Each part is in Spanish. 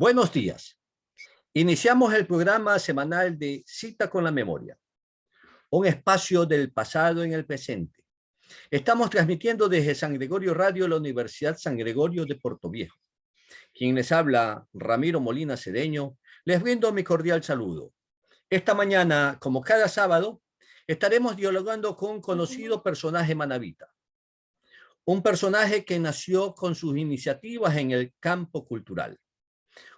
Buenos días. Iniciamos el programa semanal de Cita con la Memoria, un espacio del pasado en el presente. Estamos transmitiendo desde San Gregorio Radio, la Universidad San Gregorio de Portoviejo. Quien les habla, Ramiro Molina Cedeño, les brindo mi cordial saludo. Esta mañana, como cada sábado, estaremos dialogando con un conocido personaje manabita. Un personaje que nació con sus iniciativas en el campo cultural.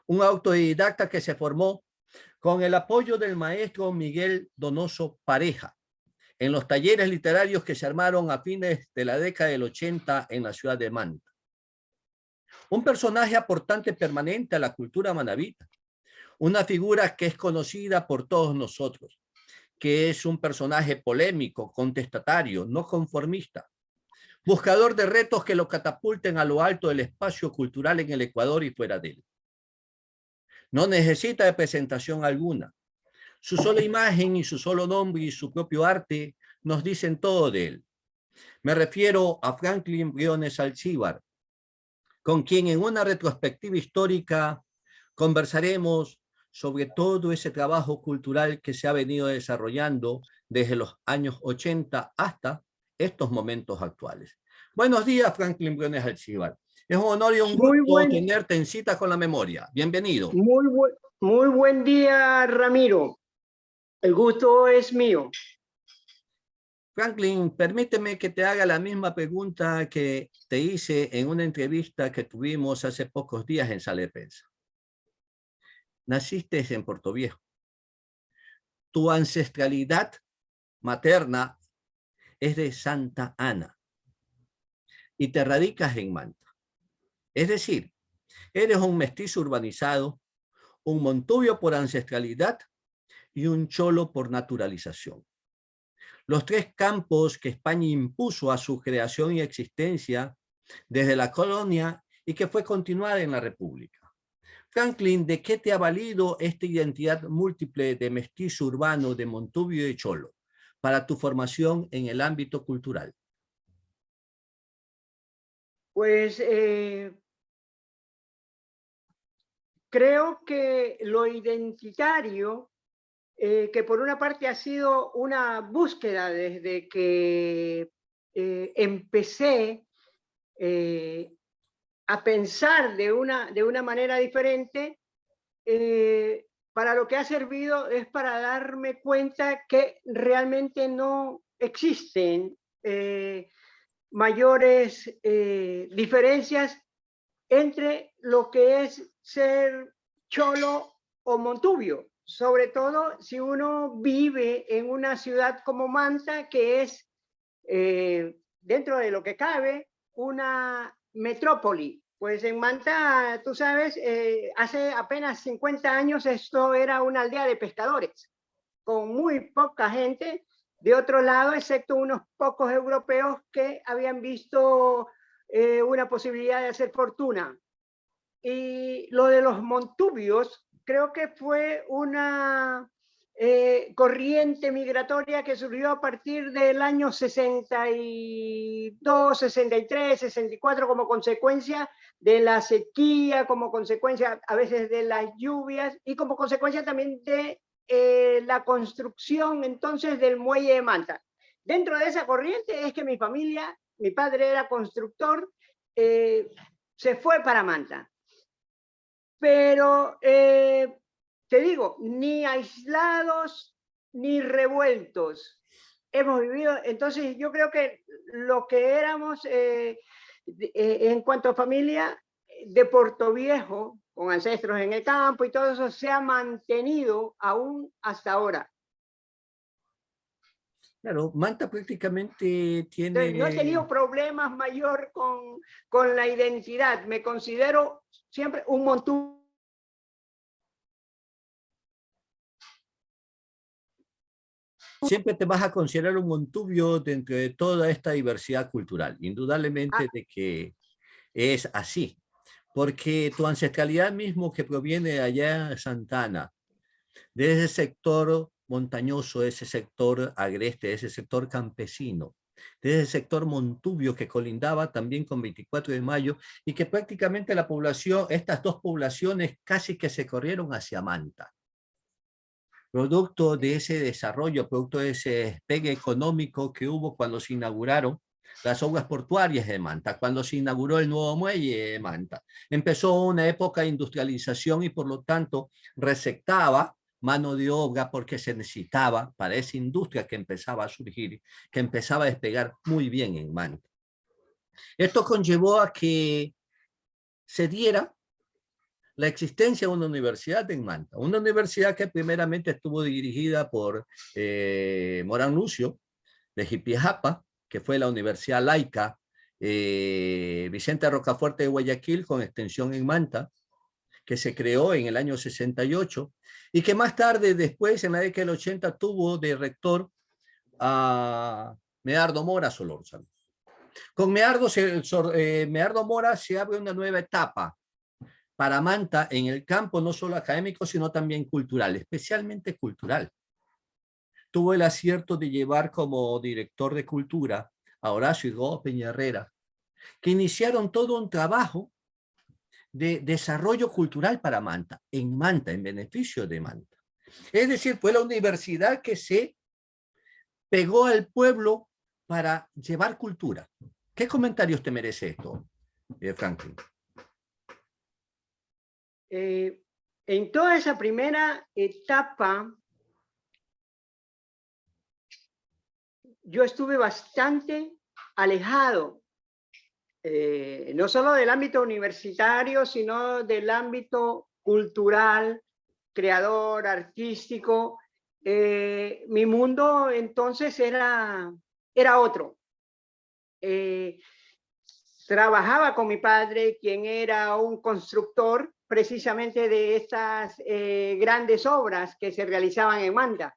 Un autodidacta que se formó con el apoyo del maestro Miguel Donoso Pareja en los talleres literarios que se armaron a fines de la década del 80 en la ciudad de Manta. Un personaje aportante permanente a la cultura manabita, una figura que es conocida por todos nosotros, que es un personaje polémico, contestatario, no conformista, buscador de retos que lo catapulten a lo alto del espacio cultural en el Ecuador y fuera de él. No necesita de presentación alguna. Su sola imagen y su solo nombre y su propio arte nos dicen todo de él. Me refiero a Franklin Briones Alcíbar, con quien en una retrospectiva histórica conversaremos sobre todo ese trabajo cultural que se ha venido desarrollando desde los años 80 hasta estos momentos actuales. Buenos días, Franklin Briones Alcíbar. Es un honor y un gusto tenerte en Cita con la Memoria. Bienvenido. Muy buen día, Ramiro. El gusto es mío. Franklin, permíteme que te haga la misma pregunta que te hice en una entrevista que tuvimos hace pocos días en Sala de Prensa. Naciste en Portoviejo. Tu ancestralidad materna es de Santa Ana y te radicas en Manta. Es decir, eres un mestizo urbanizado, un montubio por ancestralidad y un cholo por naturalización. Los tres campos que España impuso a su creación y existencia desde la colonia y que fue continuada en la República. Franklin, ¿de qué te ha valido esta identidad múltiple de mestizo urbano, de montubio y de cholo para tu formación en el ámbito cultural? Pues creo que lo identitario, que por una parte ha sido una búsqueda desde que empecé a pensar de una manera diferente, para lo que ha servido es para darme cuenta que realmente no existen mayores diferencias entre lo que es ser cholo o montubio, sobre todo si uno vive en una ciudad como Manta, que es, dentro de lo que cabe, una metrópoli. Pues en Manta, tú sabes, hace apenas 50 años esto era una aldea de pescadores, con muy poca gente de otro lado, excepto unos pocos europeos que habían visto una posibilidad de hacer fortuna. Y lo de los montubios creo que fue una corriente migratoria que surgió a partir del año 62, 63, 64 como consecuencia de la sequía, como consecuencia a veces de las lluvias y como consecuencia también de la construcción entonces del muelle de Manta. Dentro de esa corriente es que mi familia, mi padre era constructor, se fue para Manta. Pero te digo, ni aislados ni revueltos hemos vivido. Entonces yo creo que lo que éramos en cuanto a familia de Portoviejo, con ancestros en el campo y todo eso, se ha mantenido aún hasta ahora. Claro, Manta prácticamente tiene... Entonces, no he tenido problemas mayor con la identidad. Me considero siempre un montubio. Siempre te vas a considerar un montubio dentro de toda esta diversidad cultural. Indudablemente de que es así. Porque tu ancestralidad mismo que proviene de allá de Santana, de ese sector montañoso, ese sector agreste, ese sector campesino, desde el sector Montubio, que colindaba también con 24 de mayo, y que prácticamente la población, estas dos poblaciones casi que se corrieron hacia Manta. Producto de ese desarrollo, producto de ese despegue económico que hubo cuando se inauguraron las obras portuarias de Manta, cuando se inauguró el nuevo muelle de Manta. Empezó una época de industrialización y por lo tanto receptaba mano de obra porque se necesitaba para esa industria que empezaba a surgir, que empezaba a despegar muy bien en Manta. Esto conllevó a que se diera la existencia de una universidad en Manta, una universidad que primeramente estuvo dirigida por Morán Lucio, de Jipijapa, que fue la Universidad Laica Vicente Rocafuerte de Guayaquil, con extensión en Manta, que se creó en el año 68, y que más tarde, después, en la década del 80, tuvo de rector a Medardo Mora Solórzano. Con Medardo Mora se abre una nueva etapa para Manta en el campo no solo académico, sino también cultural, especialmente cultural. Tuvo el acierto de llevar como director de cultura a Horacio Igoa Peña Herrera, que iniciaron todo un trabajo de desarrollo cultural para Manta, en beneficio de Manta. Es decir, fue la universidad que se pegó al pueblo para llevar cultura. ¿Qué comentarios te merece esto, Franklin? En toda esa primera etapa, yo estuve bastante alejado, no solo del ámbito universitario, sino del ámbito cultural, creador, artístico. Mi mundo entonces era otro. Trabajaba con mi padre, quien era un constructor precisamente de estas grandes obras que se realizaban en Manta.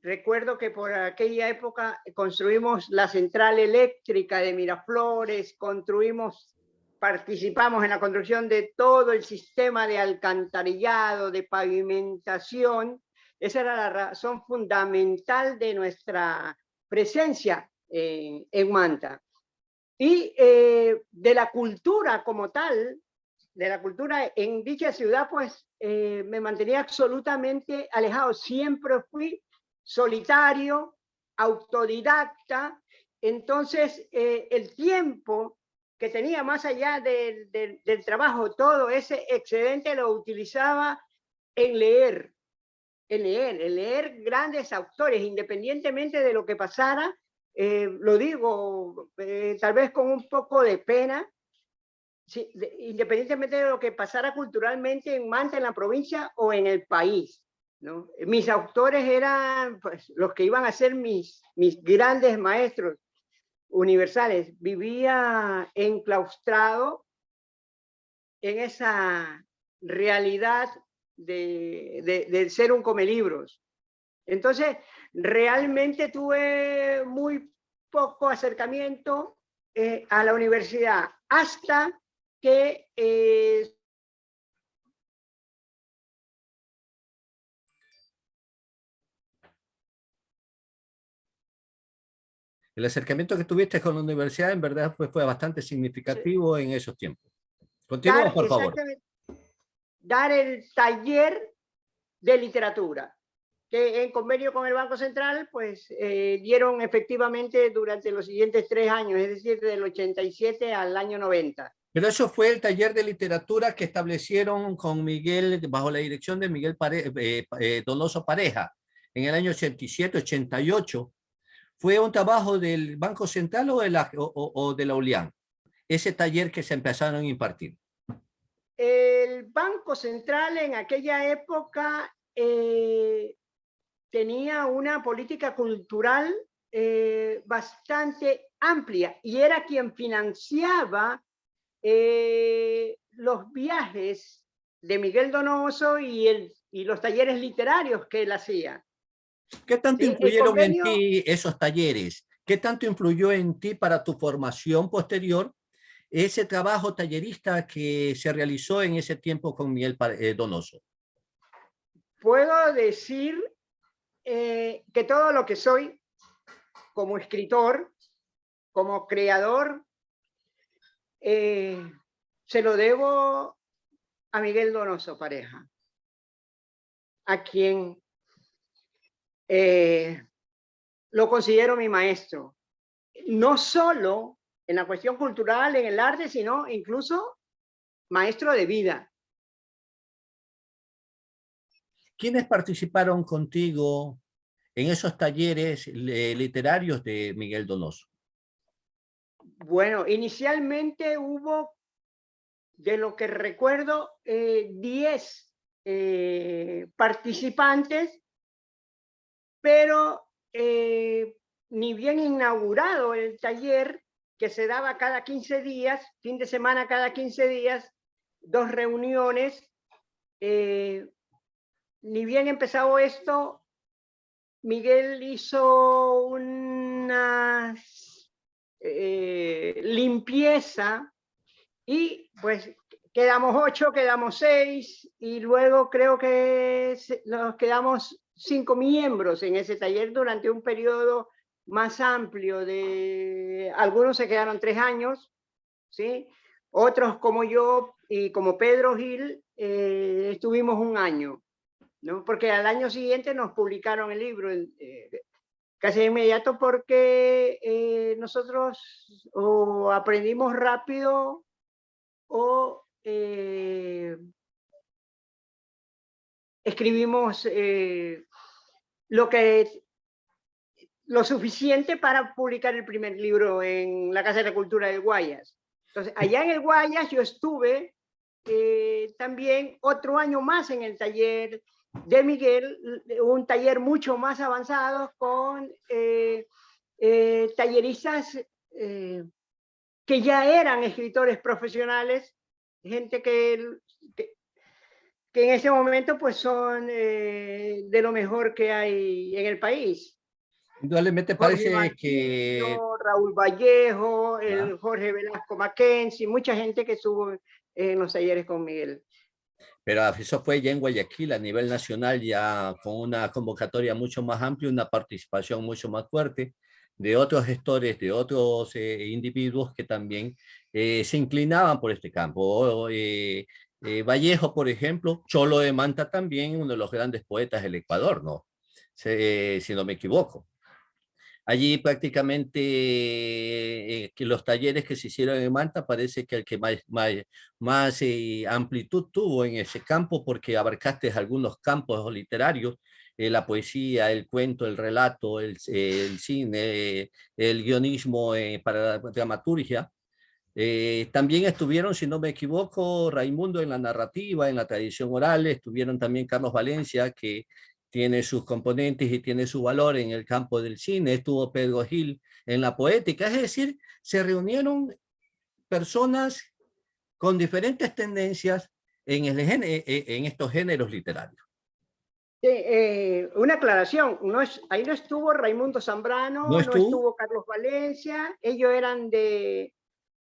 Recuerdo que por aquella época construimos la central eléctrica de Miraflores, participamos en la construcción de todo el sistema de alcantarillado, de pavimentación. Esa era la razón fundamental de nuestra presencia en Manta. Y de la cultura como tal, de la cultura en dicha ciudad, pues me mantenía absolutamente alejado. Siempre fui solitario, autodidacta. Entonces, el tiempo que tenía más allá del trabajo, todo ese excedente lo utilizaba en leer grandes autores, independientemente de lo que pasara. Lo digo tal vez con un poco de pena, sí, independientemente de lo que pasara culturalmente en Manta, en la provincia o en el país, ¿no? Mis autores eran pues, los que iban a ser mis grandes maestros universales. Vivía enclaustrado en esa realidad de ser un comelibros. Entonces, realmente tuve muy poco acercamiento a la universidad hasta que el acercamiento que tuviste con la universidad en verdad fue bastante significativo en esos tiempos. Continúa, por favor. Dar el taller de literatura, que en convenio con el Banco Central, pues dieron efectivamente durante los siguientes 3 años, es decir, del 87 al año 90. Pero eso fue el taller de literatura que establecieron con Miguel, bajo la dirección de Miguel Donoso Pareja, en el año 87, 88. ¿Fue un trabajo del Banco Central o de la ULIAN? Ese taller que se empezaron a impartir. El Banco Central en aquella época tenía una política cultural bastante amplia y era quien financiaba los viajes de Miguel Donoso y los talleres literarios que él hacía. ¿Qué tanto influyeron en ti esos talleres? ¿Qué tanto influyó en ti para tu formación posterior ese trabajo tallerista que se realizó en ese tiempo con Miguel Donoso? Puedo decir que todo lo que soy como escritor, como creador, se lo debo a Miguel Donoso Pareja, a quien lo considero mi maestro, no solo en la cuestión cultural, en el arte, sino incluso maestro de vida. ¿Quiénes participaron contigo en esos talleres literarios de Miguel Donoso? Bueno, inicialmente hubo, de lo que recuerdo, 10 participantes, pero ni bien inaugurado el taller, que se daba cada 15 días, fin de semana cada 15 días, 2 reuniones, ni bien empezado esto, Miguel hizo una limpieza y pues quedamos 8, quedamos 6 y luego creo que nos quedamos 5 miembros en ese taller durante un periodo más amplio de, algunos se quedaron 3 años, ¿sí? Otros como yo y como Pedro Gil estuvimos 1 año, ¿no? Porque al año siguiente nos publicaron el libro casi de inmediato, porque nosotros o aprendimos rápido o escribimos lo suficiente para publicar el primer libro en la Casa de la Cultura del Guayas. Entonces, allá en el Guayas yo estuve también otro año más en el taller de Miguel, un taller mucho más avanzado con talleristas que ya eran escritores profesionales, gente que en ese momento pues son de lo mejor que hay en el país. Indudablemente Jorge parece que... Martino, Raúl Vallejo, ¿Ya? el Jorge Velasco Mackenzie, mucha gente que estuvo en los talleres con Miguel. Pero eso fue ya en Guayaquil a nivel nacional, ya con una convocatoria mucho más amplia, una participación mucho más fuerte de otros gestores, de otros individuos que también se inclinaban por este campo. Vallejo, por ejemplo, Cholo de Manta también, uno de los grandes poetas del Ecuador, ¿no? Si no me equivoco. Allí prácticamente que los talleres que se hicieron en Manta parece que el que más amplitud tuvo en ese campo, porque abarcaste algunos campos literarios, la poesía, el cuento, el relato, el cine, el guionismo para la dramaturgia. También estuvieron, si no me equivoco, Raimundo en la narrativa, en la tradición oral, estuvieron también Carlos Valencia, que tiene sus componentes y tiene su valor en el campo del cine, estuvo Pedro Gil en la poética, es decir, se reunieron personas con diferentes tendencias en estos géneros literarios. Sí, una aclaración, ahí no estuvo Raimundo ¿No Zambrano, no estuvo? estuvo Carlos Valencia, ellos eran de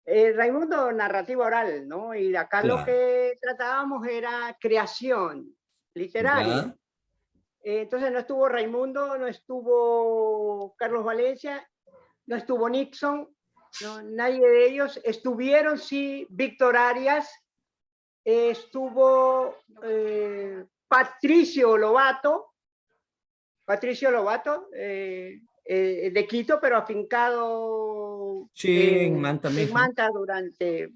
Raimundo narrativa oral, ¿no? Y acá lo Claro. que tratábamos era creación literaria. ¿Ya? Entonces no estuvo Raimundo, no estuvo Carlos Valencia, no estuvo Nixon, no, nadie de ellos. Estuvieron, sí, Víctor Arias, estuvo Patricio Lobato, de Quito, pero afincado Sí, en Manta en mismo. Manta durante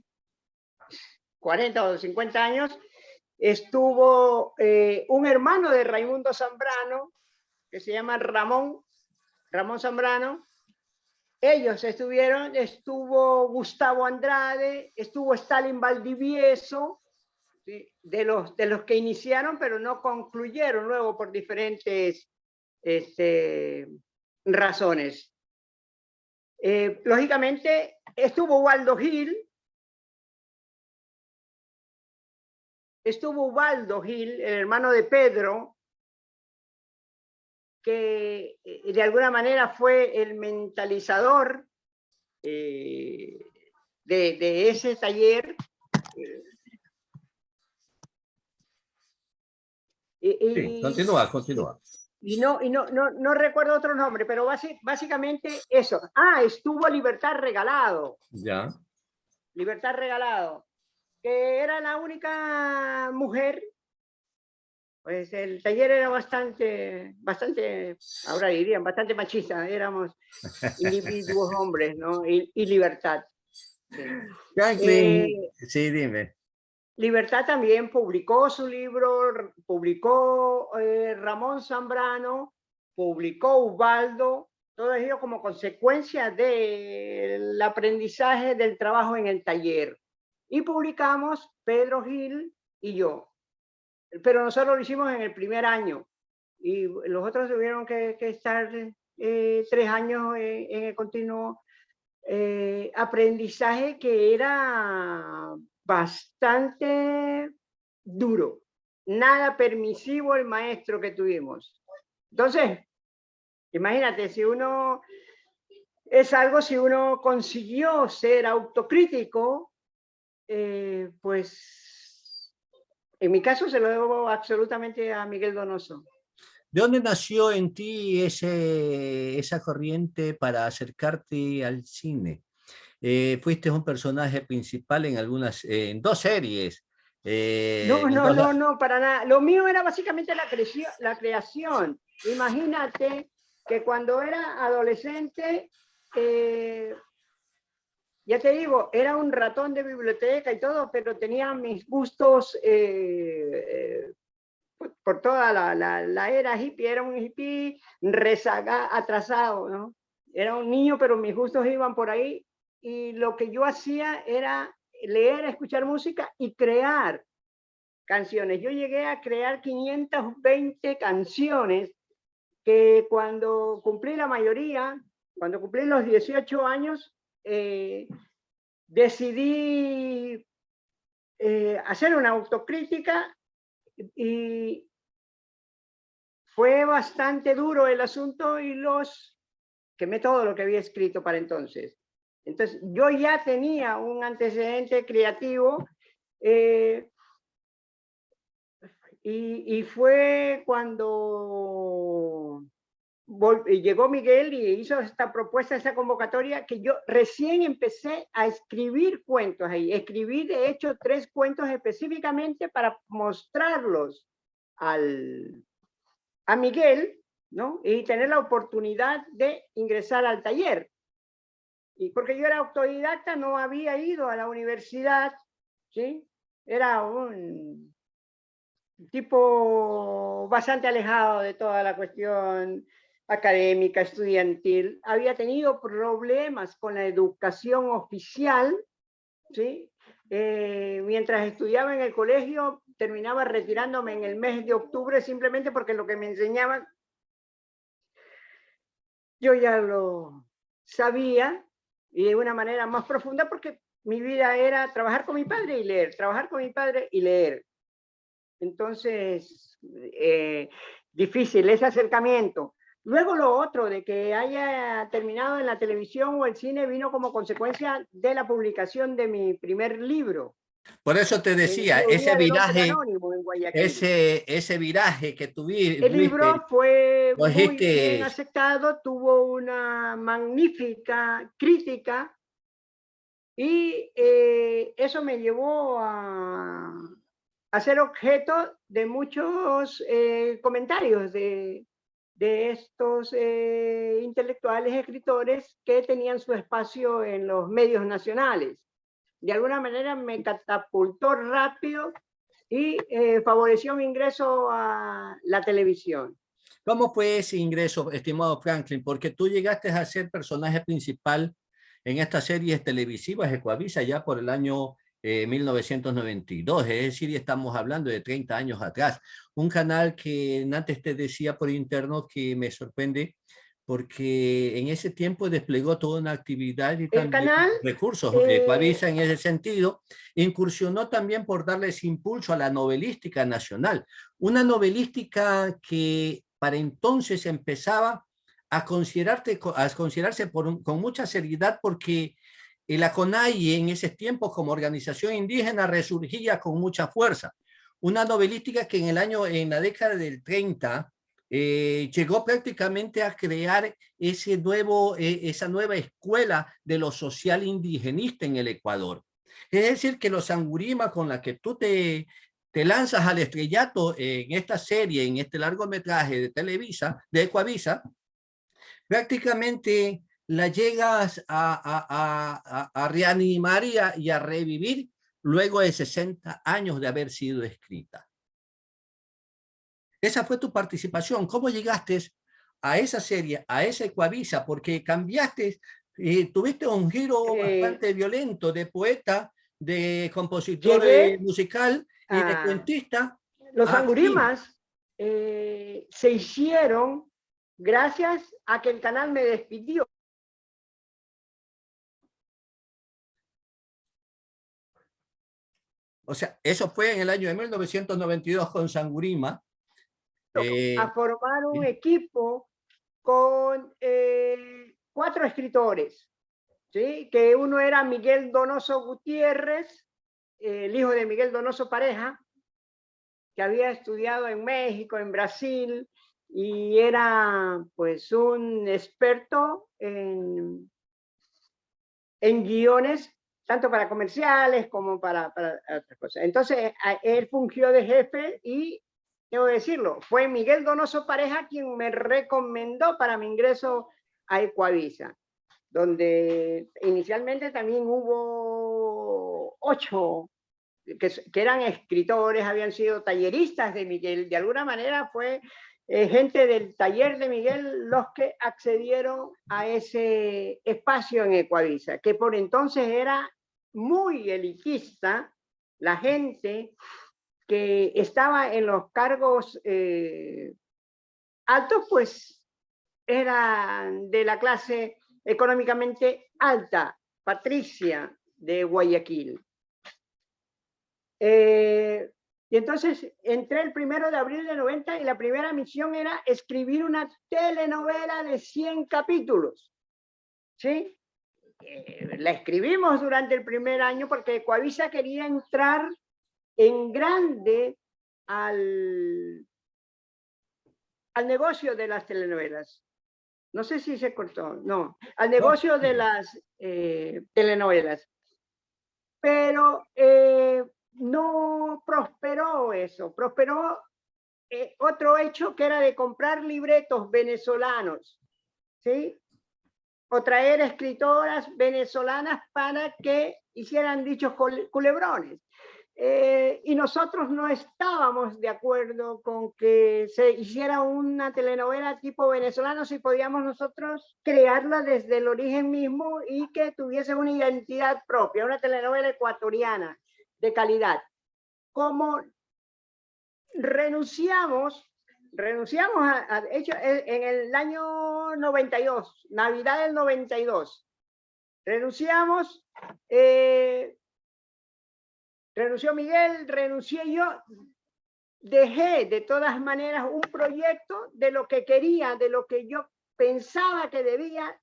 40 o 50 años. Estuvo un hermano de Raimundo Zambrano, que se llama Ramón Zambrano. Ellos estuvieron, estuvo Gustavo Andrade, estuvo Stalin Valdivieso, ¿sí? de los que iniciaron, pero no concluyeron luego por diferentes razones. Lógicamente, estuvo Ubaldo Gil, el hermano de Pedro, que de alguna manera fue el mentalizador de ese taller. Sí, continúa. no recuerdo otro nombre, pero básicamente eso. Ah, estuvo Libertad Regalado. Ya. Libertad Regalado, que era la única mujer. Pues el taller era bastante, ahora dirían, bastante machista. Éramos individuos hombres, ¿no? Y Libertad. Sí. Franklin, sí, dime. Libertad también publicó su libro, publicó Ramón Zambrano, publicó Ubaldo, todo ello como consecuencia del aprendizaje del trabajo en el taller. Y publicamos Pedro Gil y yo. Pero nosotros lo hicimos en el primer año y los otros tuvieron que estar 3 años en el continuo aprendizaje, que era bastante duro. Nada permisivo el maestro que tuvimos. Entonces, imagínate, si uno consiguió ser autocrítico, pues en mi caso se lo debo absolutamente a Miguel Donoso. ¿De dónde nació en ti esa corriente para acercarte al cine? Fuiste un personaje principal en 2 series. No, para nada. Lo mío era básicamente la creación. Imagínate que cuando era adolescente, ya te digo, era un ratón de biblioteca y todo, pero tenía mis gustos por toda la era hippie. Era un hippie atrasado, ¿no? Era un niño, pero mis gustos iban por ahí. Y lo que yo hacía era leer, escuchar música y crear canciones. Yo llegué a crear 520 canciones que cuando cumplí la mayoría, cuando cumplí los 18 años, decidí hacer una autocrítica y fue bastante duro el asunto y quemé todo lo que había escrito para entonces. Entonces, yo ya tenía un antecedente creativo y fue cuando llegó Miguel y hizo esta propuesta, esta convocatoria, que yo recién empecé a escribir cuentos ahí. Escribí, de hecho, 3 cuentos específicamente para mostrarlos a Miguel, ¿no? Y tener la oportunidad de ingresar al taller. Y porque yo era autodidacta, no había ido a la universidad, ¿sí? Era un tipo bastante alejado de toda la cuestión académica, estudiantil. Había tenido problemas con la educación oficial, ¿sí? Mientras estudiaba en el colegio, terminaba retirándome en el mes de octubre simplemente porque lo que me enseñaban yo ya lo sabía, y de una manera más profunda, porque mi vida era trabajar con mi padre y leer, trabajar con mi padre y leer. Entonces, difícil ese acercamiento. Luego lo otro, de que haya terminado en la televisión o el cine, vino como consecuencia de la publicación de mi primer libro. Por eso te decía, ese viraje que tuviste. El libro fue muy bien aceptado, tuvo una magnífica crítica y eso me llevó a ser objeto de muchos comentarios de estos intelectuales, escritores que tenían su espacio en los medios nacionales. De alguna manera me catapultó rápido y favoreció mi ingreso a la televisión. ¿Cómo fue ese ingreso, estimado Franklin? Porque tú llegaste a ser personaje principal en estas series televisivas de Ecuavisa ya por el año 1992, es decir, estamos hablando de 30 años atrás. Un canal que antes te decía por interno que me sorprende porque en ese tiempo desplegó toda una actividad y también recursos. Ecuavisa en ese sentido incursionó también por darles impulso a la novelística nacional, una novelística que para entonces empezaba a considerarse con mucha seriedad porque la CONAIE en ese tiempo como organización indígena resurgía con mucha fuerza. Una novelística que en la década del 30 llegó prácticamente a crear esa nueva escuela de lo social indigenista en el Ecuador. Es decir, que los Sangurimas con la que tú te lanzas al estrellato en esta serie, en este largometraje de Televisa, de Ecuavisa, prácticamente la llegas a reanimar y a revivir luego de 60 años de haber sido escrita. Esa fue tu participación. ¿Cómo llegaste a esa serie, a esa Ecuavisa? Porque cambiaste, tuviste un giro bastante violento de poeta, de compositor Llegué musical y de a cuentista. los A actriz. Sangurimas, se hicieron gracias a que el canal me despidió. O sea, eso fue en el año de 1992 con Sangurima. A formar un equipo con 4 escritores, ¿sí? Que uno era Miguel Donoso Gutiérrez, el hijo de Miguel Donoso Pareja, que había estudiado en México, en Brasil, y era pues un experto en guiones, tanto para comerciales como para otras cosas. Entonces, él fungió de jefe y, debo decirlo, fue Miguel Donoso Pareja quien me recomendó para mi ingreso a Ecuavisa, donde inicialmente también hubo 8 que eran escritores, habían sido talleristas de Miguel. De alguna manera fue gente del taller de Miguel los que accedieron a ese espacio en Ecuavisa, que por entonces era muy elitista. La gente que estaba en los cargos altos, pues era de la clase económicamente alta, patricia de Guayaquil. Y entonces entré el 1 de abril de 90 y la primera misión era escribir una telenovela de 100 capítulos. ¿Sí? La escribimos durante el primer año porque Ecuavisa quería entrar en grande al negocio de las telenovelas. No sé si se cortó, no, al negocio de las telenovelas. Pero no prosperó eso, prosperó otro hecho que era de comprar libretos venezolanos, ¿sí? O traer escritoras venezolanas para que hicieran dichos culebrones. Y nosotros no estábamos de acuerdo con que se hiciera una telenovela tipo venezolano si podíamos nosotros crearla desde el origen mismo y que tuviese una identidad propia, una telenovela ecuatoriana de calidad. Como renunciamos a hecho, en el año 92, Navidad del 92, renunciamos, renunció Miguel, renuncié yo, dejé de todas maneras un proyecto de lo que quería, de lo que yo pensaba que debía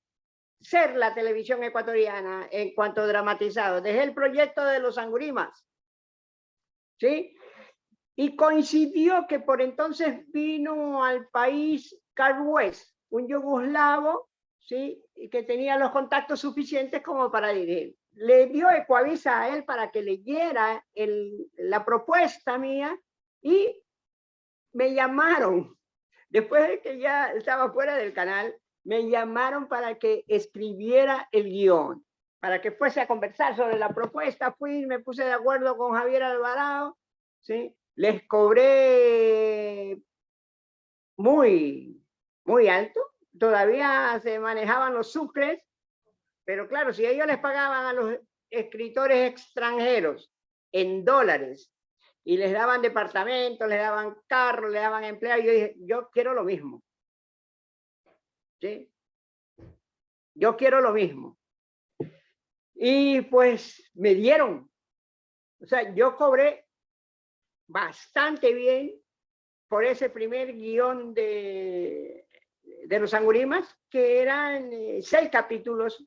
ser la televisión ecuatoriana en cuanto a dramatizado. Dejé el proyecto de los Sangurimas, ¿sí? Y coincidió que por entonces vino al país Carl West, un yugoslavo, ¿sí? Y que tenía los contactos suficientes como para dirigir. Le dio Ecuavisa a él para que leyera la propuesta mía y me llamaron, después de que ya estaba fuera del canal, me llamaron para que escribiera el guión, para que fuese a conversar sobre la propuesta. Fui, me puse de acuerdo con Javier Alvarado, ¿sí? Les cobré muy alto, todavía se manejaban los sucres, pero claro, si ellos les pagaban a los escritores extranjeros en dólares y les daban departamentos, les daban carros, les daban empleados, yo dije, yo quiero lo mismo. ¿Sí? Yo quiero lo mismo. Y pues me dieron. O sea, yo cobré bastante bien por ese primer guión de los Sangurimas, que eran 6 capítulos,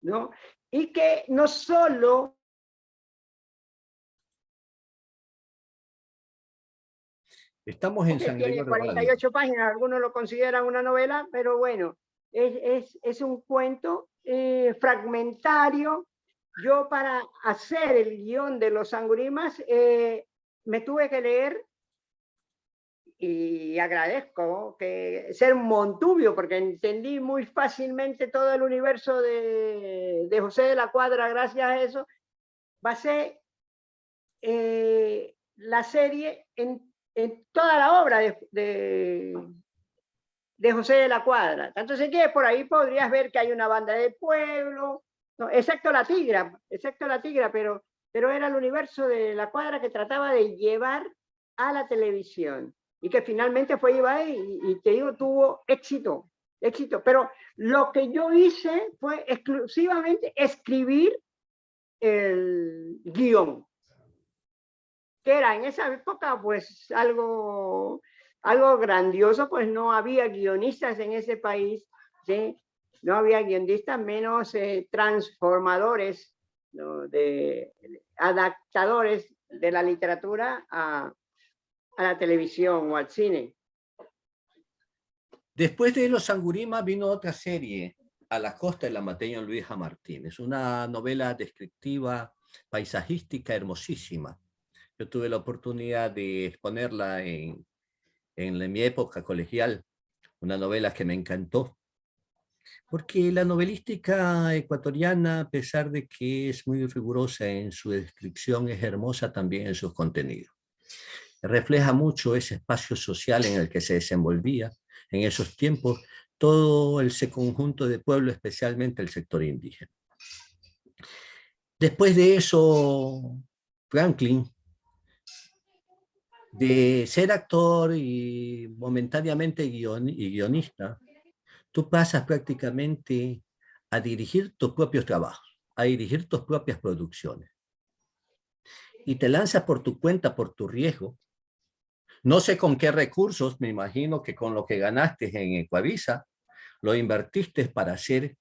¿no? Y que no solo... Estamos en que San tiene Gregorio Radio. 48 páginas, algunos lo consideran una novela, pero bueno, es un cuento fragmentario. Yo para hacer el guión de Los Sangurimas me tuve que leer, y agradezco que ser Montubio, porque entendí muy fácilmente todo el universo de José de la Cuadra gracias a eso. Basé la serie en toda la obra de José de la Cuadra. Tanto sé que por ahí podrías ver que hay una banda de pueblo, no, excepto la tigra, pero era el universo de la Cuadra que trataba de llevar a la televisión y que finalmente fue llevada y te digo, tuvo éxito. Pero lo que yo hice fue exclusivamente escribir el guión, que era en esa época pues algo grandioso, pues no había guionistas en ese país, ¿sí? No había guionistas, menos transformadores, ¿no? Adaptadores de la literatura a la televisión o al cine. Después de Los Sangurimas vino otra serie, A la costa de la Mateño Luisa Martínez, una novela descriptiva, paisajística, hermosísima. Yo tuve la oportunidad de exponerla en mi época colegial, una novela que me encantó, porque la novelística ecuatoriana, a pesar de que es muy rigurosa en su descripción, es hermosa también en sus contenidos. Refleja mucho ese espacio social en el que se desenvolvía en esos tiempos todo ese conjunto de pueblo, especialmente el sector indígena. Después de eso, Franklin, de ser actor y momentáneamente guionista, tú pasas prácticamente a dirigir tus propios trabajos, a dirigir tus propias producciones. Y te lanzas por tu cuenta, por tu riesgo. No sé con qué recursos, me imagino que con lo que ganaste en Ecuavisa, lo invertiste para hacer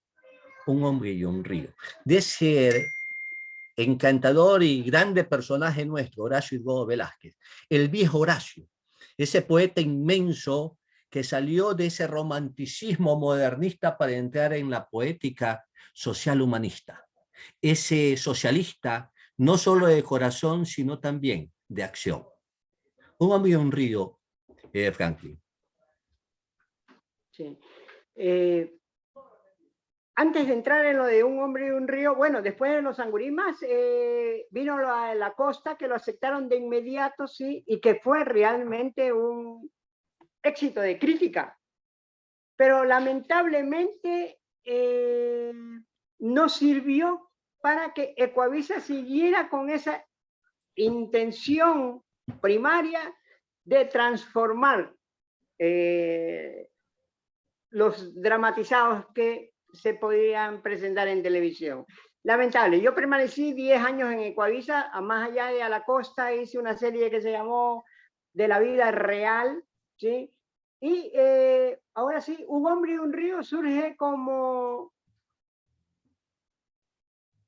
Un hombre y un río. De ese encantador y grande personaje nuestro, Horacio Hugo Velázquez, el viejo Horacio, ese poeta inmenso que salió de ese romanticismo modernista para entrar en la poética social humanista. Ese socialista, no solo de corazón, sino también de acción. Un hombre y un río, Franklin. Sí. Antes de entrar en lo de Un hombre y un río, bueno, después de Los Sangurimas vino la Costa, que lo aceptaron de inmediato, sí, y que fue realmente un éxito de crítica. Pero lamentablemente no sirvió para que Ecuavisa siguiera con esa intención primaria de transformar los dramatizados que se podían presentar en televisión. Lamentable. Yo permanecí 10 años en Ecuavisa, a más allá de A la Costa, hice una serie que se llamó De la vida real, ¿sí? Y ahora sí, Un hombre y un río surge como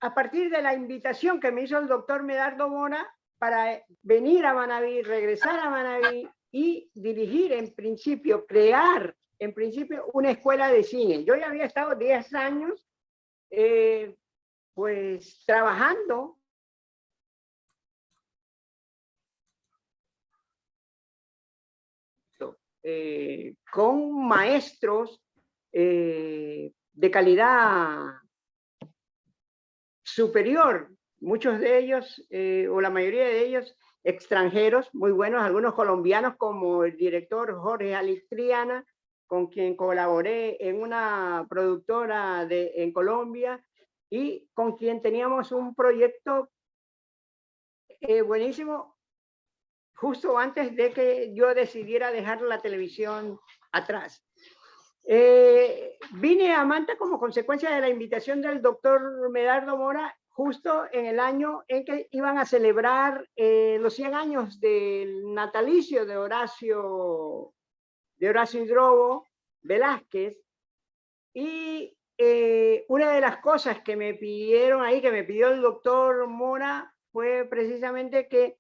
a partir de la invitación que me hizo el doctor Medardo Mora para venir a Manabí, regresar a Manabí y dirigir en principio, crear en principio una escuela de cine. Yo ya había estado 10 años pues trabajando con maestros de calidad superior, muchos de ellos, o la mayoría de ellos, extranjeros, muy buenos, algunos colombianos, como el director Jorge Alistriana, con quien colaboré en una productora en Colombia, y con quien teníamos un proyecto buenísimo, justo antes de que yo decidiera dejar la televisión atrás. Vine a Manta como consecuencia de la invitación del doctor Medardo Mora, justo en el año en que iban a celebrar los 100 años del natalicio de Horacio Hidrobo Velázquez. Y una de las cosas que me pidieron ahí, que me pidió el doctor Mora, fue precisamente que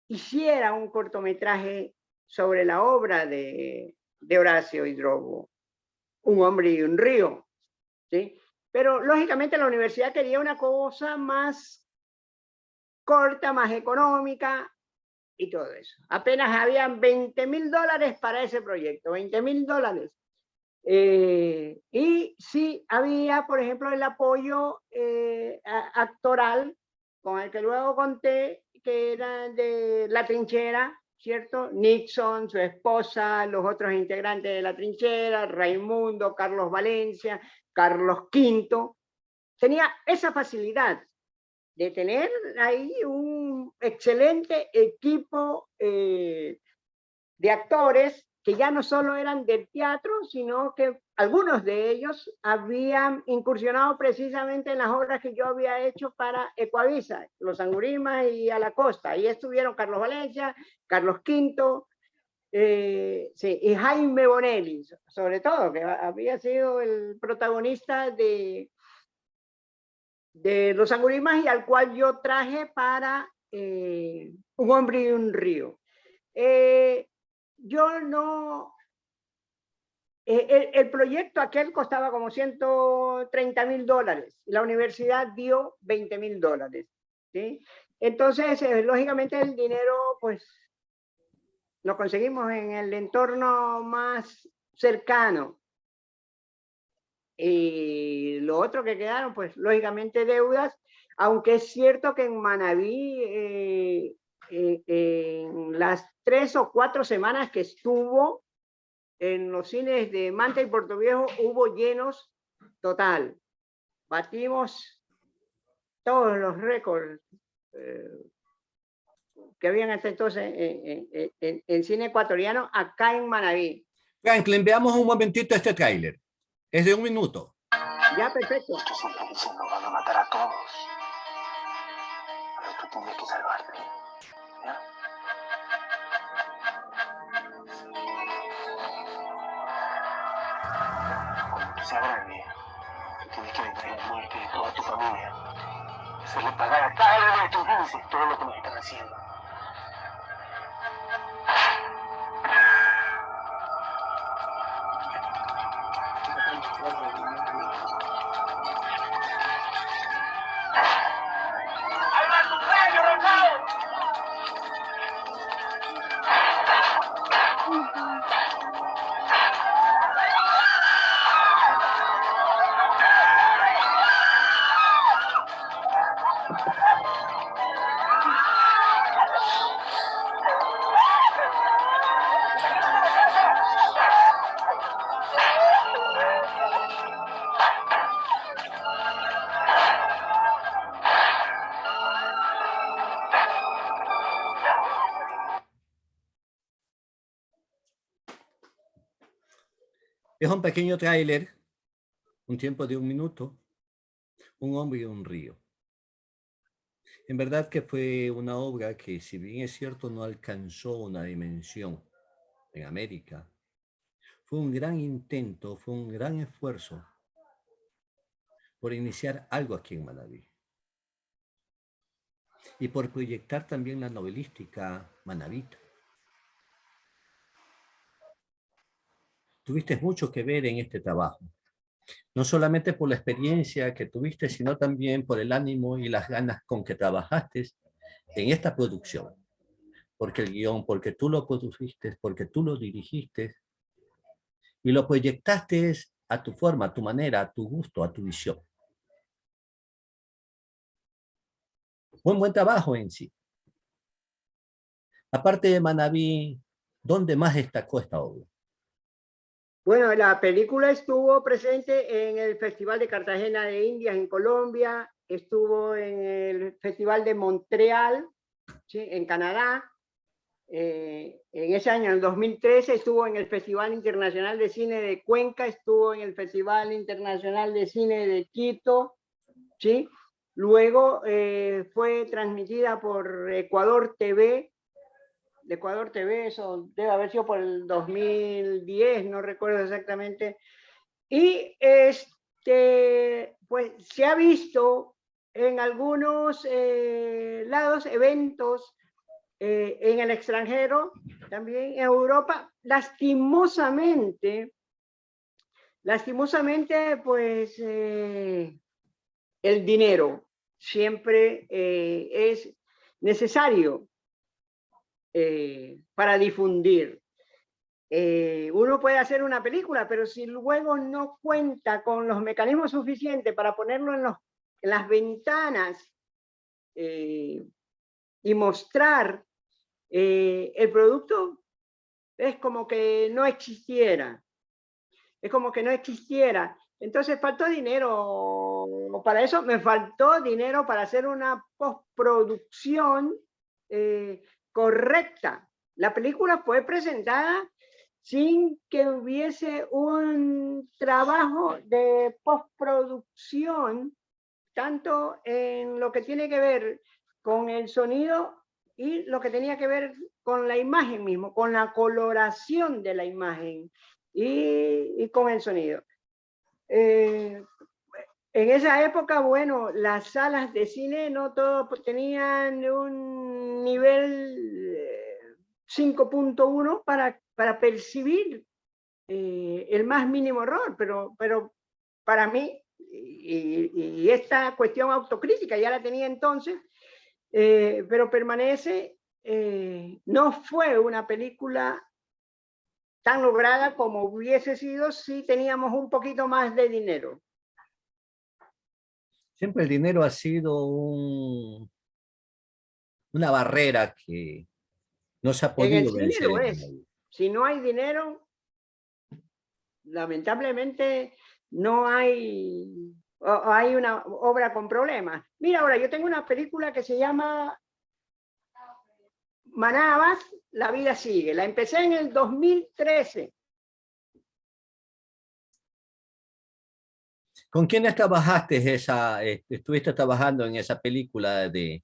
hiciera un cortometraje sobre la obra de Horacio Hidrobo, Un hombre y un río, ¿sí? Pero lógicamente la universidad quería una cosa más corta, más económica y todo eso. Apenas habían $20.000 para ese proyecto, $20.000. Y sí había, por ejemplo, el apoyo actoral, con el que luego conté, que era de La Trinchera, ¿cierto? Nixon, su esposa, los otros integrantes de La Trinchera, Raimundo, Carlos Valencia, Carlos V. Tenía esa facilidad de tener ahí un excelente equipo de actores que ya no solo eran del teatro, sino que algunos de ellos habían incursionado precisamente en las obras que yo había hecho para Ecuavisa, Los Angurimas y A la Costa. Ahí estuvieron Carlos Valencia, Carlos V, sí, y Jaime Bonelli, sobre todo, que había sido el protagonista de Los Angurimas y al cual yo traje para Un hombre y un río. Yo no... el proyecto aquel costaba como $130.000 y la universidad dio $20.000, ¿sí? Entonces, lógicamente el dinero, pues, lo conseguimos en el entorno más cercano. Y lo otro que quedaron, pues, lógicamente deudas, aunque es cierto que en Manabí, en las 3 o 4 semanas que estuvo en los cines de Manta y Puerto Viejo, hubo llenos total. Batimos todos los récords que habían hasta entonces en cine ecuatoriano acá en Manabí. Franklin, veamos un momentito este tráiler. Es de 1 minuto. Ya, perfecto. Tú siempre diciendo, van a matar a todos. Pero tú tienes que salvarte. ¿Ya? Cuando tú seas grande, tú tienes que vengar la muerte de toda tu familia. Hacerle pagar a cada uno de tus dulces todo lo que nos están haciendo. Es un pequeño tráiler, un tiempo de 1 minuto, Un hombre y un río. En verdad que fue una obra que, si bien es cierto, no alcanzó una dimensión en América, fue un gran intento, fue un gran esfuerzo por iniciar algo aquí en Manabí y por proyectar también la novelística manabita. Tuviste mucho que ver en este trabajo, no solamente por la experiencia que tuviste, sino también por el ánimo y las ganas con que trabajaste en esta producción. Porque el guión, porque tú lo produjiste, porque tú lo dirigiste y lo proyectaste a tu forma, a tu manera, a tu gusto, a tu visión. Fue un buen trabajo en sí. Aparte de Manabí, ¿dónde más destacó esta obra? Bueno, la película estuvo presente en el Festival de Cartagena de Indias en Colombia, estuvo en el Festival de Montreal, ¿sí?, en Canadá. En ese año, en el 2013, estuvo en el Festival Internacional de Cine de Cuenca, estuvo en el Festival Internacional de Cine de Quito, ¿sí? Luego fue transmitida por Ecuador TV. De Ecuador TV, eso debe haber sido por el 2010, no recuerdo exactamente. Y pues se ha visto en algunos lados, eventos en el extranjero, también en Europa, lastimosamente, pues el dinero siempre es necesario para difundir. Uno puede hacer una película, pero si luego no cuenta con los mecanismos suficientes para ponerlo en las ventanas y mostrar el producto, es como que no existiera. Es como que no existiera. Entonces faltó dinero para eso. Me faltó dinero para hacer una postproducción correcta. La película fue presentada sin que hubiese un trabajo de postproducción, tanto en lo que tiene que ver con el sonido y lo que tenía que ver con la imagen mismo, con la coloración de la imagen y con el sonido. En esa época, bueno, las salas de cine no todos tenían un nivel 5.1 para percibir el más mínimo error, pero para mí, y esta cuestión autocrítica ya la tenía entonces, pero permanece, no fue una película tan lograda como hubiese sido si teníamos un poquito más de dinero. Siempre el dinero ha sido una barrera que no se ha En el podido cine vencer lo en es. la vida. Si no hay dinero, lamentablemente no hay, o hay una obra con problemas. Mira, ahora yo tengo una película que se llama Manabas, La vida sigue. La empecé en el 2013. ¿Con quiénes trabajaste estuviste trabajando en esa película de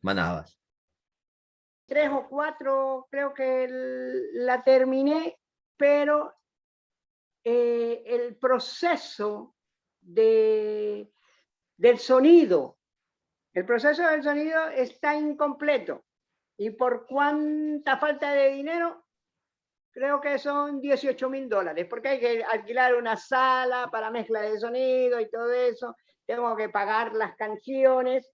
Manabas? 3 o 4 creo que la terminé, pero el proceso del sonido, está incompleto. Y por cuánta falta de dinero, creo que son $18,000, porque hay que alquilar una sala para mezcla de sonido y todo eso, tengo que pagar las canciones.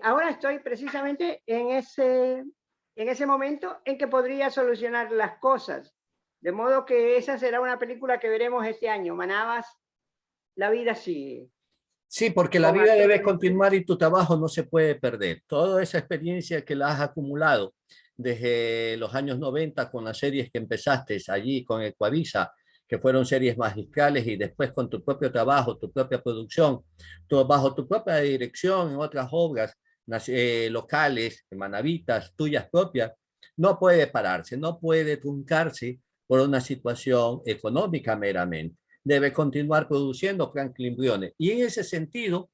Ahora estoy precisamente en ese momento en que podría solucionar las cosas. De modo que esa será una película que veremos este año, Manabas, La vida sigue. Sí, porque la Con vida debe actores. continuar y tu trabajo no se puede perder. Toda esa experiencia que la has acumulado desde los años 90 con las series que empezaste allí con Ecuavisa, que fueron series magistrales, y después con tu propio trabajo, tu propia producción, bajo tu propia dirección en otras obras locales, manavitas, tuyas propias, no puede pararse, no puede truncarse por una situación económica meramente. Debe continuar produciendo Franklin Briones. Y en ese sentido,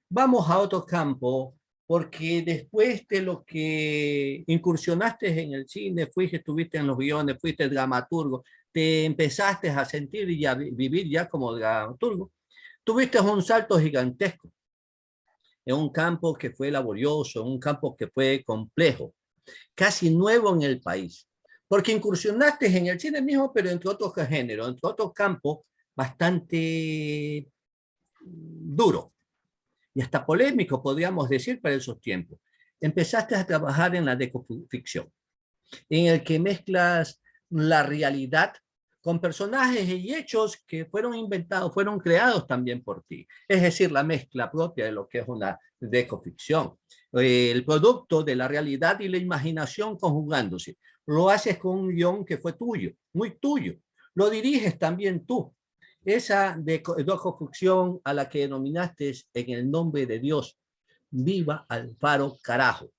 vamos a otro campo, porque después de lo que incursionaste en el cine, estuviste en los guiones, fuiste dramaturgo, te empezaste a sentir y a vivir ya como dramaturgo, tuviste un salto gigantesco en un campo que fue laborioso, en un campo que fue complejo, casi nuevo en el país, porque incursionaste en el cine mismo, pero entre otros géneros, entre otros campos bastante duro y hasta polémico, podríamos decir, para esos tiempos. Empezaste a trabajar en la decoficción, en el que mezclas la realidad con personajes y hechos que fueron inventados, fueron creados también por ti. Es decir, la mezcla propia de lo que es una decoficción. El producto de la realidad y la imaginación conjugándose. Lo haces con un guión que fue tuyo, muy tuyo. Lo diriges también tú. Esa decoficción a la que denominaste en el nombre de Dios, Viva Alfaro Carajo,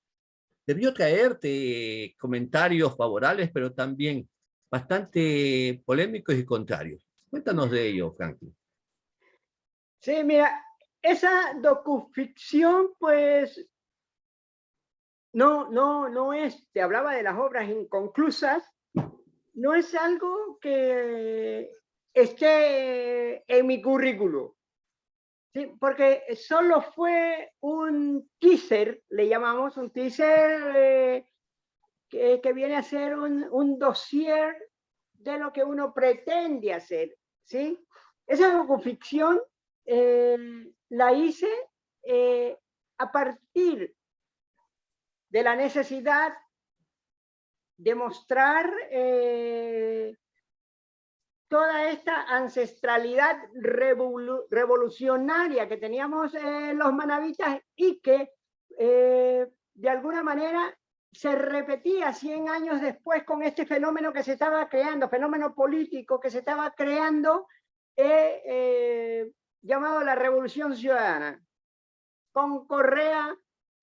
debió traerte comentarios favorables, pero también bastante polémicos y contrarios. Cuéntanos de ello, Franklin. Sí, mira, esa docuficción, pues, no es, te hablaba de las obras inconclusas, no es algo que esté en mi currículo. Sí, porque solo fue un teaser, le llamamos un teaser que viene a ser un dossier de lo que uno pretende hacer, ¿sí? Esa docuficción la hice a partir de la necesidad de mostrar toda esta ancestralidad revolucionaria que teníamos los manabitas y que de alguna manera se repetía 100 años después con este fenómeno que se estaba creando, fenómeno político que se estaba creando, llamado la Revolución Ciudadana, con Correa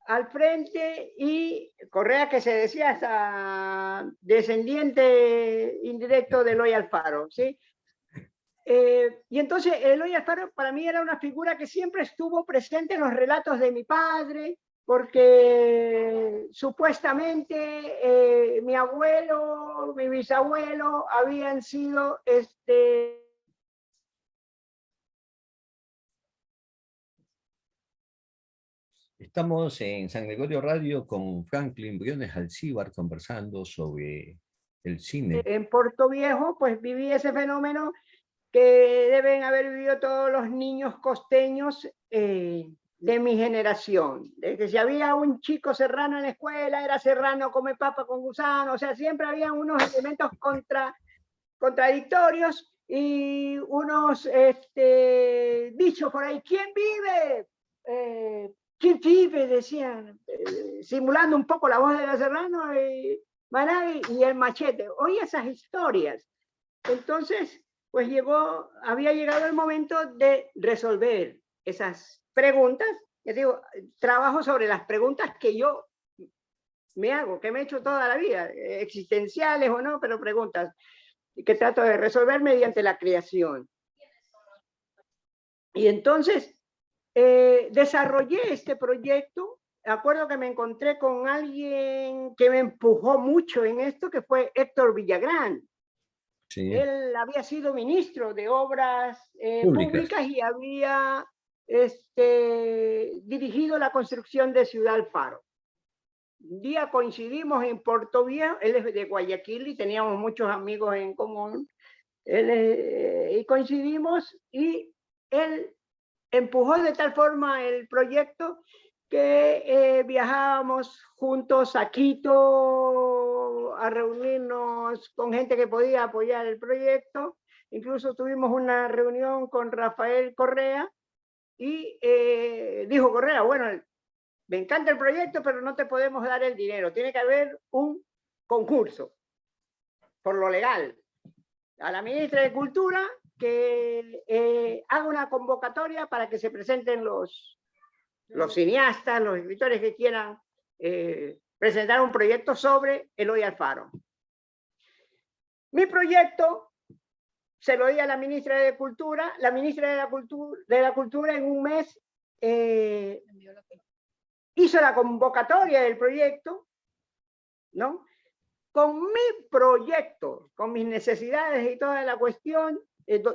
al frente, y Correa, que se decía hasta descendiente indirecto de Eloy Alfaro, ¿sí? Y entonces Eloy Alfaro para mí era una figura que siempre estuvo presente en los relatos de mi padre, porque supuestamente mi abuelo, mi bisabuelo habían sido Estamos en San Gregorio Radio con Franklin Briones Alcíbar conversando sobre el cine. En Puerto Viejo, pues viví ese fenómeno que deben haber vivido todos los niños costeños de mi generación. De que si había un chico serrano en la escuela, era serrano, come papa con gusano, o sea, siempre había unos elementos contradictorios y unos dichos por ahí. ¿Quién vive? ¿Quién vive? Decían, simulando un poco la voz de la serrano, Managui y el machete. Oí esas historias. Entonces, pues había llegado el momento de resolver esas preguntas. Ya digo, trabajo sobre las preguntas que yo me hago, que me he hecho toda la vida, existenciales o no, pero preguntas que trato de resolver mediante la creación. Y entonces desarrollé este proyecto. Acuerdo que me encontré con alguien que me empujó mucho en esto, que fue Héctor Villagrán. Sí. Él había sido ministro de Obras Públicas y había dirigido la construcción de Ciudad Alfaro. Un día coincidimos en Puerto Viejo, él es de Guayaquil y teníamos muchos amigos en común, y coincidimos y él empujó de tal forma el proyecto que viajábamos juntos a Quito a reunirnos con gente que podía apoyar el proyecto. Incluso tuvimos una reunión con Rafael Correa y dijo Correa, bueno, me encanta el proyecto, pero no te podemos dar el dinero, tiene que haber un concurso por lo legal. A la ministra de Cultura que haga una convocatoria para que se presenten los cineastas, los escritores que quieran presentar un proyecto sobre Eloy Alfaro. Mi proyecto se lo di a la ministra de Cultura. La ministra de la Cultura en un mes hizo la convocatoria del proyecto, ¿no? Con mi proyecto, con mis necesidades y toda la cuestión,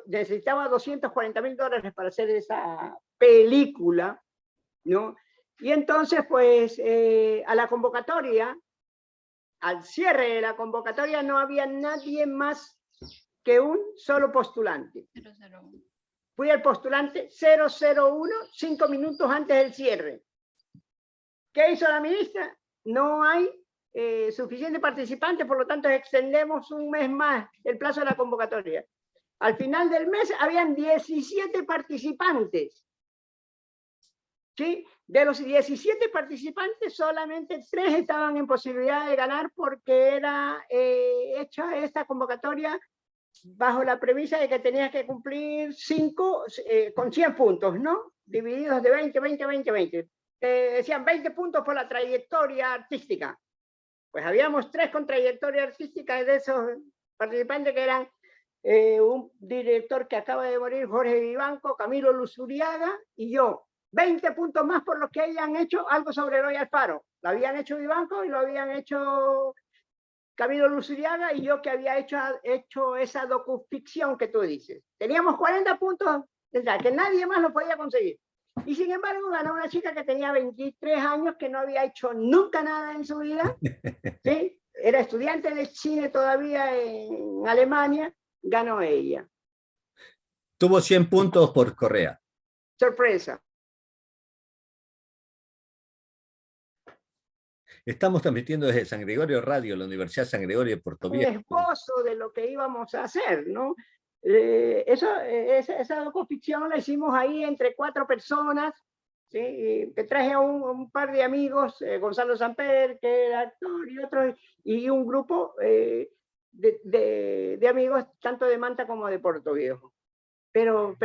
necesitaba $240,000 para hacer esa película, ¿no? Y entonces, pues, a la convocatoria, al cierre de la convocatoria, no había nadie más que un solo postulante. 001. Fui el postulante 001, 5 minutos antes del cierre. ¿Qué hizo la ministra? No hay suficiente participante, por lo tanto extendemos un mes más el plazo de la convocatoria. Al final del mes habían 17 participantes. ¿Sí? De los 17 participantes, solamente 3 estaban en posibilidad de ganar porque era hecha esta convocatoria bajo la premisa de que tenías que cumplir 5 con 100 puntos, ¿no? Divididos de 20, 20, 20, 20. Decían 20 puntos por la trayectoria artística. Pues habíamos 3 con trayectoria artística de esos participantes que eran un director que acaba de morir, Jorge Vivanco, Camilo Luzuriaga y yo. 20 puntos más por los que hayan hecho algo sobre Eloy Alfaro. Lo habían hecho Vivanco y lo habían hecho Camilo Luzuriaga y yo que había hecho esa docuficción que tú dices. Teníamos 40 puntos, que nadie más lo podía conseguir. Y sin embargo ganó una chica que tenía 23 años, que no había hecho nunca nada en su vida, ¿sí? era estudiante de cine todavía en Alemania, ganó ella. Tuvo 100 puntos por Correa. Sorpresa. Estamos transmitiendo desde San Gregorio Radio, la Universidad San Gregorio de Puerto Un Viejo. esbozo de lo que íbamos a hacer, ¿no? Esa docuficción la hicimos ahí entre 4 personas, ¿sí? Y te traje a un par de amigos, Gonzalo Samper, que era actor, y otros, y un grupo de amigos, tanto de Manta como de Puerto Viejo. Pero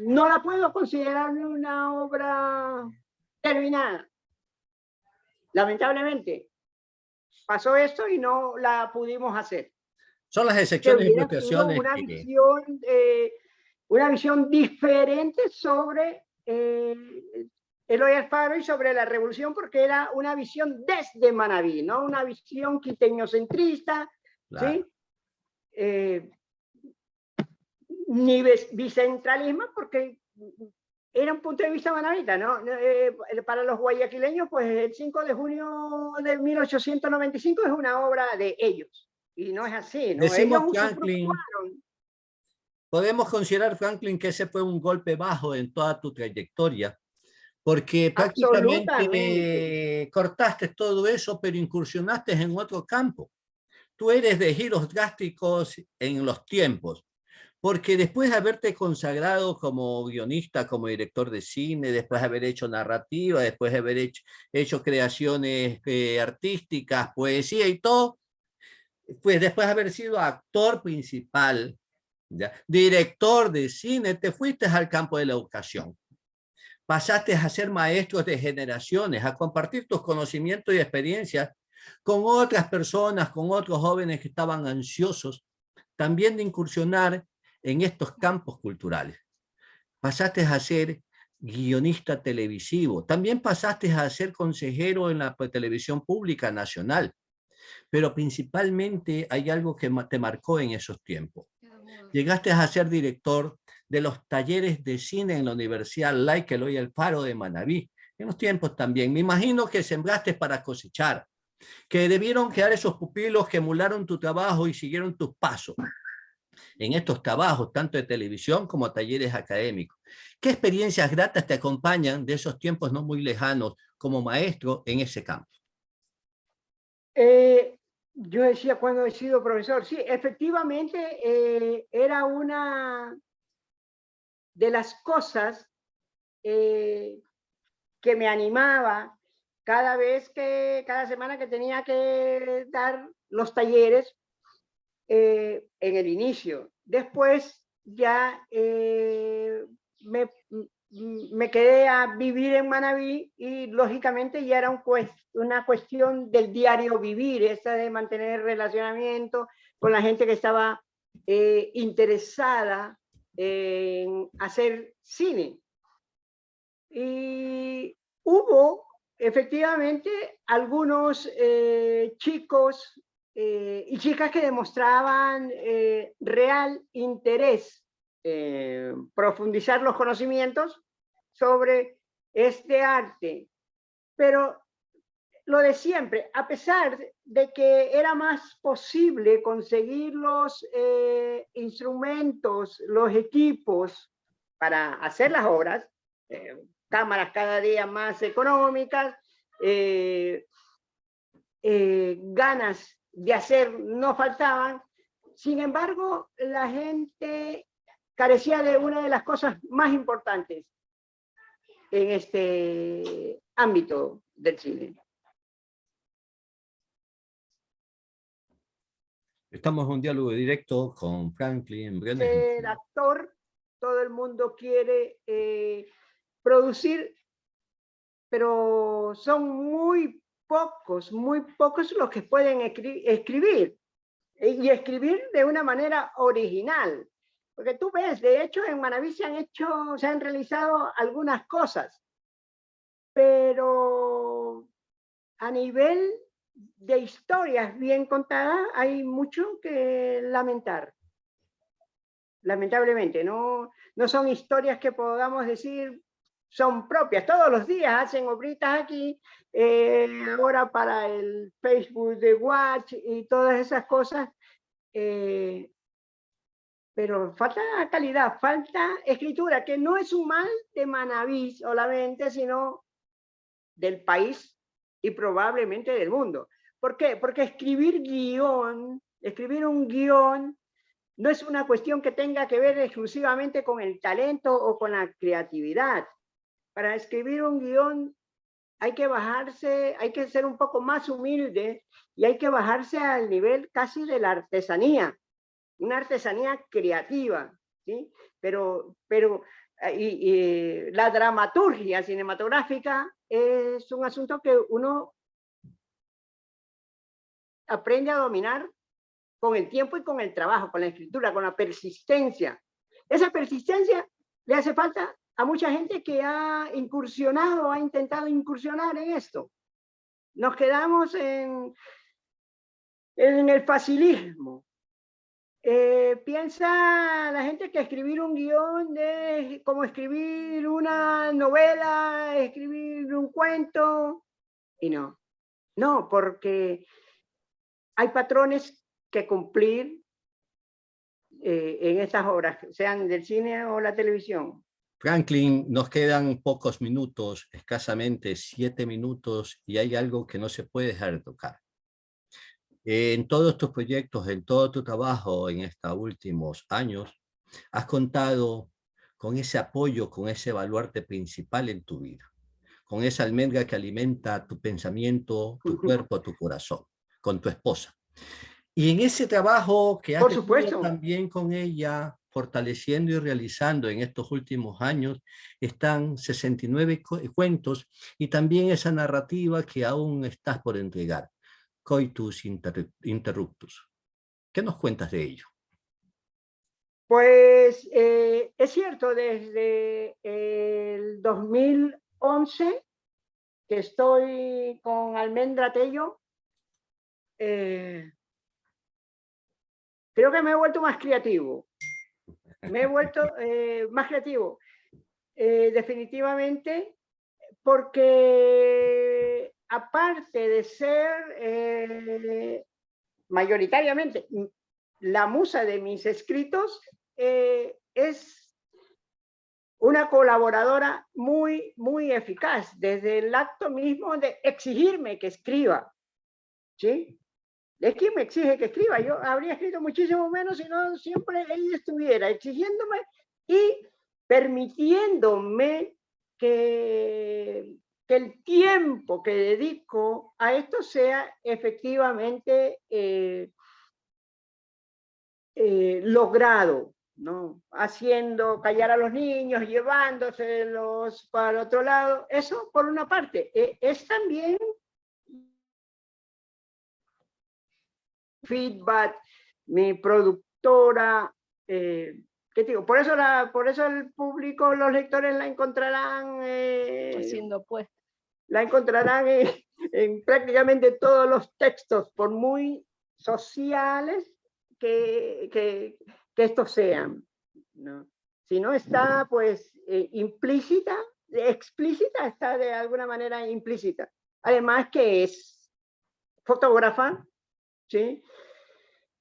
no la puedo considerar una obra terminada. Lamentablemente, pasó esto y no la pudimos hacer. Son las Que excepciones y hubiera sido excepciones una visión diferente sobre Eloy Alfaro y sobre la revolución, porque era una visión desde Manabí, ¿no? Una visión quiteñocentrista, claro. ¿sí? Ni bicentralismo, porque era un punto de vista manabita, ¿no? Para los guayaquileños, pues el 5 de junio de 1895 es una obra de ellos, y no es así, ¿no? Decimos Ellos Franklin, podemos considerar, Franklin, que ese fue un golpe bajo en toda tu trayectoria, porque prácticamente cortaste todo eso, pero incursionaste en otro campo. Tú eres de giros drásticos en los tiempos, porque después de haberte consagrado como guionista, como director de cine, después de haber hecho narrativa, después de haber hecho creaciones artísticas, poesía y todo, pues después de haber sido actor principal, ¿ya? Director de cine, te fuiste al campo de la educación. Pasaste a ser maestro de generaciones, a compartir tus conocimientos y experiencias con otras personas, con otros jóvenes que estaban ansiosos también de incursionar en estos campos culturales. Pasaste a ser guionista televisivo, también pasaste a ser consejero en la televisión pública nacional, pero principalmente hay algo que te marcó en esos tiempos. Llegaste a ser director de los talleres de cine en la Universidad Laica Eloy Alfaro de Manabí, en los tiempos también. Me imagino que sembraste para cosechar, que debieron quedar esos pupilos que emularon tu trabajo y siguieron tus pasos en estos trabajos, tanto de televisión como talleres académicos. ¿Qué experiencias gratas te acompañan de esos tiempos no muy lejanos como maestro en ese campo? Yo decía cuando he sido profesor, sí, efectivamente era una de las cosas que me animaba cada semana que tenía que dar los talleres en el inicio. Después ya me quedé a vivir en Manabí y lógicamente ya era una cuestión del diario vivir, esa de mantener relacionamiento con la gente que estaba interesada en hacer cine. Y hubo efectivamente algunos chicos y chicas que demostraban real interés profundizar los conocimientos sobre este arte. Pero lo de siempre, a pesar de que era más posible conseguir los instrumentos, los equipos para hacer las obras, cámaras cada día más económicas, ganas de hacer no faltaban. Sin embargo, la gente carecía de una de las cosas más importantes en este ámbito del cine. Estamos en un diálogo directo con Franklin Brenes. El actor, todo el mundo quiere producir, pero son muy pocos los que pueden escribir y escribir de una manera original. Porque tú ves, de hecho en Manabí se han realizado algunas cosas, pero a nivel de historias bien contadas hay mucho que lamentar. Lamentablemente, no son historias que podamos decir son propias. Todos los días hacen obritas aquí, ahora para el Facebook de Watch y todas esas cosas. Pero falta calidad, falta escritura, que no es un mal de Manabí solamente, sino del país y probablemente del mundo. ¿Por qué? Porque escribir un guión, no es una cuestión que tenga que ver exclusivamente con el talento o con la creatividad. Para escribir un guión hay que bajarse, hay que ser un poco más humilde y hay que bajarse al nivel casi de la artesanía, una artesanía creativa, ¿sí? Pero la dramaturgia cinematográfica es un asunto que uno aprende a dominar con el tiempo y con el trabajo, con la escritura, con la persistencia. Esa persistencia le hace falta a mucha gente que ha incursionado, ha intentado incursionar en esto. Nos quedamos en el facilismo. Piensa la gente que escribir un guión es como escribir una novela, escribir un cuento, y no. No, porque hay patrones que cumplir en estas obras, sean del cine o la televisión. Franklin, nos quedan pocos minutos, escasamente 7 minutos, y hay algo que no se puede dejar de tocar. En todos tus proyectos, en todo tu trabajo en estos últimos años, has contado con ese apoyo, con ese baluarte principal en tu vida, con esa almendra que alimenta tu pensamiento, tu cuerpo, tu corazón, con tu esposa. Y en ese trabajo que has Por tenido supuesto. también con ella, fortaleciendo y realizando en estos últimos años, están 69 cuentos y también esa narrativa que aún estás por entregar, Coitus Interruptus. ¿Qué nos cuentas de ello? Pues es cierto, desde el 2011 que estoy con Almendra Tello, creo que me he vuelto más creativo. Me he vuelto más creativo, definitivamente, porque aparte de ser mayoritariamente la musa de mis escritos, es una colaboradora muy, muy eficaz, desde el acto mismo de exigirme que escriba, ¿sí? Es quien me exige que escriba. Yo habría escrito muchísimo menos si no siempre ella estuviera exigiéndome y permitiéndome que el tiempo que dedico a esto sea efectivamente logrado, ¿no? Haciendo callar a los niños, llevándoselos para el otro lado. Eso por una parte. Es también feedback, mi productora, ¿qué digo? Por eso el público, los lectores la encontrarán haciendo pues. La encontrarán en prácticamente todos los textos, por muy sociales que estos sean, ¿no? Si no está, pues, implícita, explícita, está de alguna manera implícita. Además que es fotógrafa, ¿sí?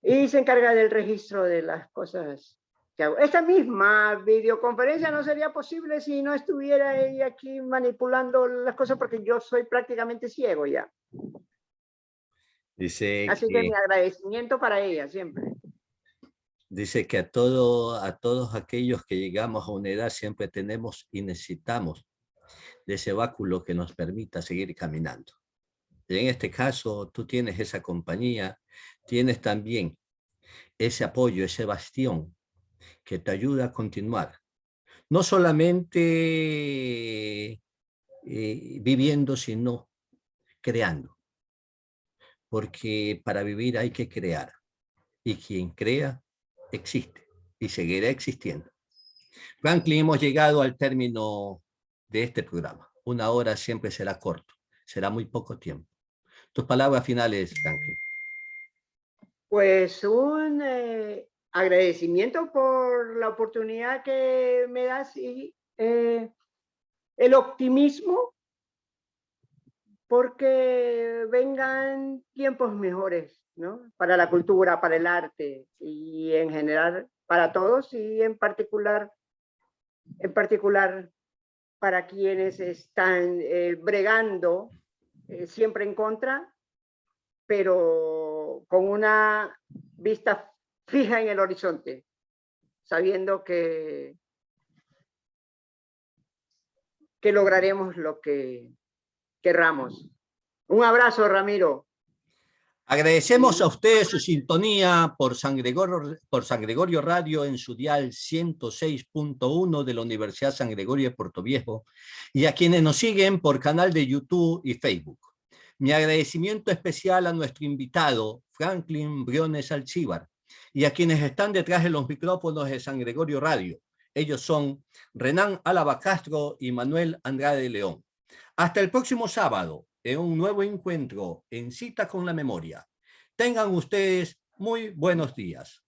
Y se encarga del registro de las cosas que hago. Esta misma videoconferencia no sería posible si no estuviera ella aquí manipulando las cosas, porque yo soy prácticamente ciego ya. Así que mi agradecimiento para ella siempre. Dice que a todos aquellos que llegamos a una edad siempre tenemos y necesitamos de ese báculo que nos permita seguir caminando. Y en este caso, tú tienes esa compañía, tienes también ese apoyo, ese bastión que te ayuda a continuar. No solamente viviendo, sino creando. Porque para vivir hay que crear. Y quien crea, existe y seguirá existiendo. Franklin, hemos llegado al término de este programa. 1 hora siempre será corto, será muy poco tiempo. Tus palabras finales, Franklin. Pues un agradecimiento por la oportunidad que me das y el optimismo, porque vengan tiempos mejores, ¿no? Para la cultura, para el arte y en general para todos y en particular para quienes están bregando siempre en contra, pero con una vista fija en el horizonte, sabiendo que lograremos lo que querramos. Un abrazo, Ramiro. Agradecemos a ustedes su sintonía por San Gregorio Radio en su dial 106.1 de la Universidad San Gregorio de Puerto Viejo y a quienes nos siguen por canal de YouTube y Facebook. Mi agradecimiento especial a nuestro invitado, Franklin Briones Alcíbar, y a quienes están detrás de los micrófonos de San Gregorio Radio. Ellos son Renan Álava Castro y Manuel Andrade León. Hasta el próximo sábado, en un nuevo encuentro en Cita con la Memoria. Tengan ustedes muy buenos días.